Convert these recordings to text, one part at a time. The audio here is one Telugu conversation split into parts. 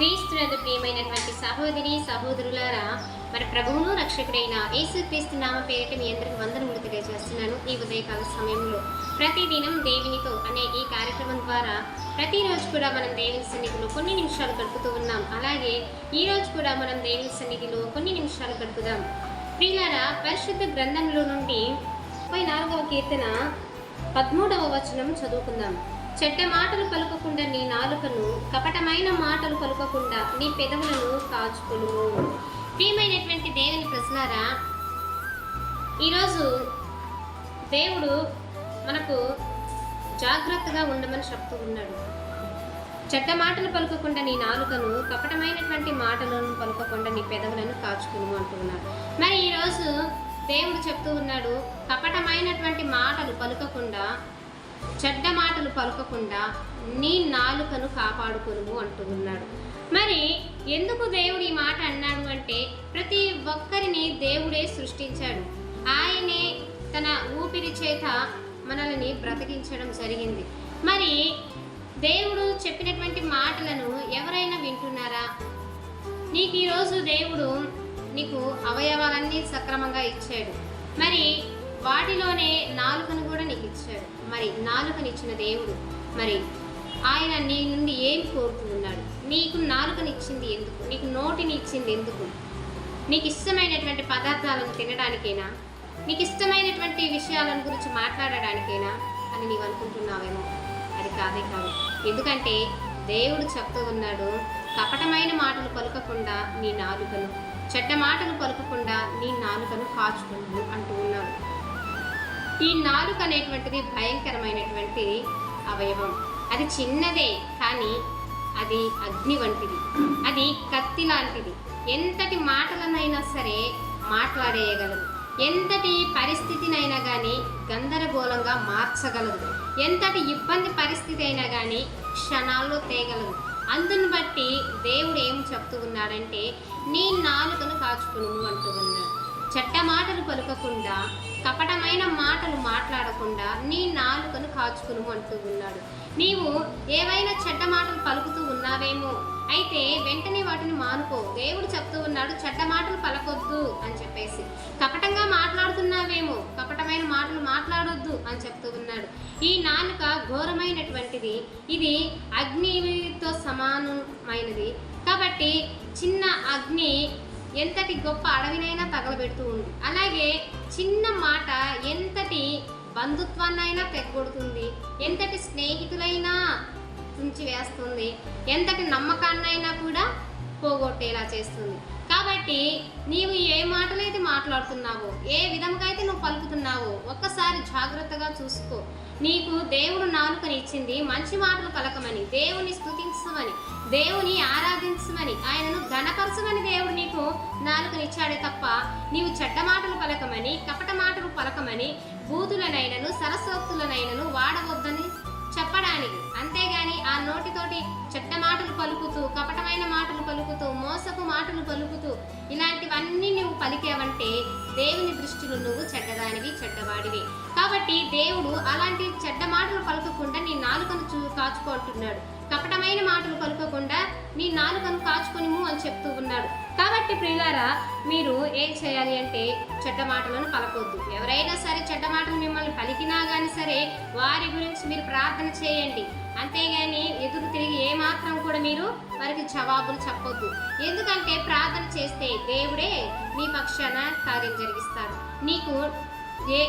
క్రీస్తునందు ప్రియమైనటువంటి సహోదరి సహోదరులారా, మన ప్రభువును రక్షకుడైన యేసుక్రీస్తు నామ పేరిట మీ అందరికి వందనములు తెలియజేస్తున్నాను. ఈ ఉదయకాల సమయంలో ప్రతిదినం దేవునితో అనే ఈ కార్యక్రమం ద్వారా ప్రతిరోజు కూడా మనం దేవుని సన్నిధిలో కొన్ని నిమిషాలు గడుపుతూ ఉన్నాం. అలాగే ఈ రోజు కూడా మనం దేవుని సన్నిధిలో కొన్ని నిమిషాలు గడుపుదాం. ప్రియులారా, పరిశుద్ధ గ్రంథంలో నుండి 34వ కీర్తన 13వ వచనం చదువుకుందాం. చెడ్డ మాటలు పలుకకుండా నీ నాలుకను, కపటమైన మాటలు పలుకకుండా నీ పెదవులను కాచుకొను. ప్రియమైనటువంటి దేవుని ప్రజలారా, ఈరోజు దేవుడు మనకు జాగ్రత్తగా ఉండమని చెప్తూ ఉన్నాడు. చెడ్డ మాటలు పలుకకుండా నీ నాలుకను, కపటమైనటువంటి మాటలను పలుకకుండా నీ పెదవులను కాచుకొను అంటున్నాడు. మరి ఈరోజు దేవుడు చెప్తూ ఉన్నాడు, కపటమైనటువంటి మాటలు పలుకకుండా, చెడ్డ మాటలు పలుకకుండా నీ నాలుకను కాపాడుకొను అంటూ ఉన్నాడు. మరి ఎందుకు దేవుడు ఈ మాట అన్నాడు అంటే, ప్రతి ఒక్కరిని దేవుడే సృష్టించాడు. ఆయనే తన ఊపిరి చేత మనల్ని బ్రతికించడం జరిగింది. మరి దేవుడు చెప్పినటువంటి మాటలను ఎవరైనా వింటున్నారా? నీకు ఈరోజు దేవుడు నీకు అవయవాలన్నీ సక్రమంగా ఇచ్చాడు. మరి వాటిలోనే నాలుకను కూడా నీకు ఇచ్చాడు. మరి నాలుకనిచ్చిన దేవుడు మరి ఆయన నీ నుండి ఏం కోరుతూ ఉన్నాడు? నీకు నాలుకనిచ్చింది ఎందుకు? నీకు నోటిని ఇచ్చింది ఎందుకు? నీకు ఇష్టమైనటువంటి పదార్థాలను తినడానికేనా? నీకు ఇష్టమైనటువంటి విషయాలను గురించి మాట్లాడడానికేనా అని నీవు అనుకుంటున్నావేమో. అది కాదే కాదు. ఎందుకంటే దేవుడు చెప్తూ ఉన్నాడు, కపటమైన మాటలు పలుకకుండా నీ నాలుకను, చెడ్డ మాటలు పలుకకుండా నీ నాలుకను కాచుకొను అంటూ ఉన్నాడు. ఈ నాలుక అనేటువంటిది భయంకరమైనటువంటి అవయవం. అది చిన్నదే, కానీ అది అగ్ని వంటిది, అది కత్తి లాంటిది. ఎంతటి మాటలనైనా సరే మాట్లాడేయగలదు, ఎంతటి పరిస్థితినైనా కానీ గందరగోళంగా మార్చగలదు, ఎంతటి ఇబ్బంది పరిస్థితి అయినా కానీ క్షణాల్లో తేగలదు. అందుని బట్టి దేవుడు ఏం చెప్తూ ఉన్నాడంటే, నీ నాలుకను కాచుకును అంటూ ఉన్నాడు. చెడ్డ మాటలు పలుకకుండా, కపటమైన మాటలు మాట్లాడకుండా నీ నాలుకను కాచుకును అంటూ ఉన్నాడు. నీవు ఏవైనా చెడ్డ మాటలు పలుకుతూ ఉన్నావేమో, అయితే వెంటనే వాటిని మానుకో. దేవుడు చెప్తూ ఉన్నాడు, చెడ్డ మాటలు పలకొద్దు అని చెప్పేసి. కపటంగా మాట్లాడుతున్నావేమో, కపటమైన మాటలు మాట్లాడొద్దు అని చెప్తూ ఉన్నాడు. ఈ నాలుక ఘోరమైనటువంటిది, ఇది అగ్నితో సమానమైనది. కాబట్టి చిన్న అగ్ని ఎంతటి గొప్ప అడవినైనా తగలబెడుతూ ఉంది. అలాగే చిన్న మాట ఎంతటి బంధుత్వాన్నైనా తెగొడుతుంది, ఎంతటి స్నేహితులైనా తుంచి వేస్తుంది, ఎంతటి నమ్మకాన్నైనా కూడా పోగొట్టేలా చేస్తుంది. కాబట్టి నీవు ఏ మాటలైతే మాట్లాడుతున్నావో, ఏ విధంగా అయితే నువ్వు పలుకుతున్నావో ఒక్కసారి జాగ్రత్తగా చూసుకో. నీకు దేవుడు నాలుకని ఇచ్చింది మంచి మాటలు పలకమని, దేవుని స్తుతించమని, దేవుని ఆరాధించమని, ఆయనను ఘనపరచమని దేవుడు నీకు నాలుకనిచ్చాడే తప్ప నీవు చెడ్డ మాటలు పలకమని, కపట మాటలు పలకమని, బూతులనైనను సరస్వతులనైనను వాడవద్దని చెప్పడానికి. అంతేగాని ఆ నోటితోటి చెడ్డ మాటలు పలుకుతూ, కపటమైన మాటలు పలుకుతూ, మోసపు మాటలు పలుకుతూ ఇలాంటివన్నీ నువ్వు పలికేవంటే దేవుని దృష్టిలో నువ్వు చెడ్డదానివి, చెడ్డవాడివి. కాబట్టి దేవుడు అలాంటి చెడ్డ మాటలు పలకకుండా నీ నాలుకను కాచుకుంటున్నాడు. కపటమైన మాటలు పలుకకుండా నీ నాలుకను కాచుకొనిము అని చెప్తూ ఉన్నాడు. కాబట్టి ప్రియులారా, మీరు ఏం చేయాలి అంటే చెడ్డ మాటలను పలకొద్దు. ఎవరైనా సరే చెడ్డ మాటలు మిమ్మల్ని పలికినా కానీ సరే వారి గురించి మీరు ప్రార్థన చేయండి. అంతేగాని ఎదురు తిరిగి ఏమాత్రం కూడా మీరు వారికి జవాబులు చెప్పొద్దు. ఎందుకంటే ప్రార్థన చేస్తే దేవుడే నీ పక్షాన కార్యం జరిగిస్తాడు. నీకు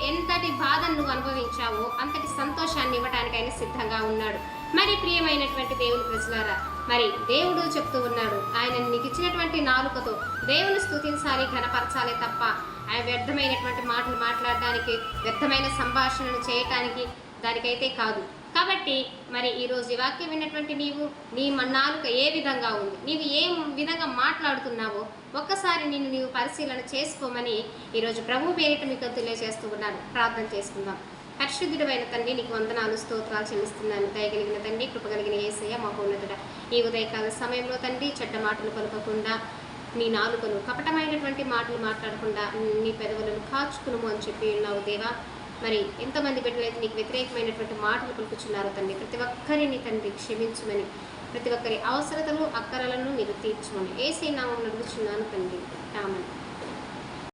ఎంతటి బాధను నువ్వు అనుభవించావో అంతటి సంతోషాన్ని ఇవ్వడానికి ఆయన సిద్ధంగా ఉన్నాడు. మరి ప్రియమైనటువంటి దేవుని ప్రజలారా, మరి దేవుడు చెప్తూ ఉన్నాడు, ఆయన నీకు ఇచ్చినటువంటి నాలుకతో దేవుని స్తుతించాలి, ఘనపరచాలి తప్ప ఆయన వ్యర్థమైనటువంటి మాటలు మాట్లాడడానికి, వ్యర్థమైన సంభాషణలు చేయటానికి దానికైతే కాదు. కాబట్టి మరి ఈరోజు ఈ వాక్యం విన్నటువంటి నీ నాలుక ఏ విధంగా ఉంది, నీవు ఏ విధంగా మాట్లాడుతున్నావో ఒక్కసారి నీవు పరిశీలన చేసుకోమని ఈరోజు ప్రభు పేరిట మీకు తెలియజేస్తూ ఉన్నాను. ప్రార్థన చేసుకుందాం. పరిశుద్ధుడైన తండ్రి, నీకు వందనాలు, స్తోత్రాలు చెల్లిస్తున్నాను. దయగలిగిన తండ్రి, కృపగలిగిన యేసయ్య, మహోన్నతుడా, ఈ ఉదయకాల సమయంలో తండ్రి చెడ్డ మాటలు పలుకకుండా నీ నాలుకను, కపటమైనటువంటి మాటలు మాట్లాడకుండా నీ పెదవులను కాచుకును అని చెప్పి ఉన్నావు దేవా. మరి ఎంతమంది బిడ్డలైతే నీకు వ్యతిరేకమైనటువంటి మాటలు పలుకుచున్నారో తండ్రి, ప్రతి ఒక్కరిని తండ్రి క్షమించమని ప్రతి ఒక్కరి అవసరతలు అక్కరలను మీరు తీర్చుకోండి. యేసయ్య నామమున అడుగుచున్నాను తండ్రి, ఆమేన్.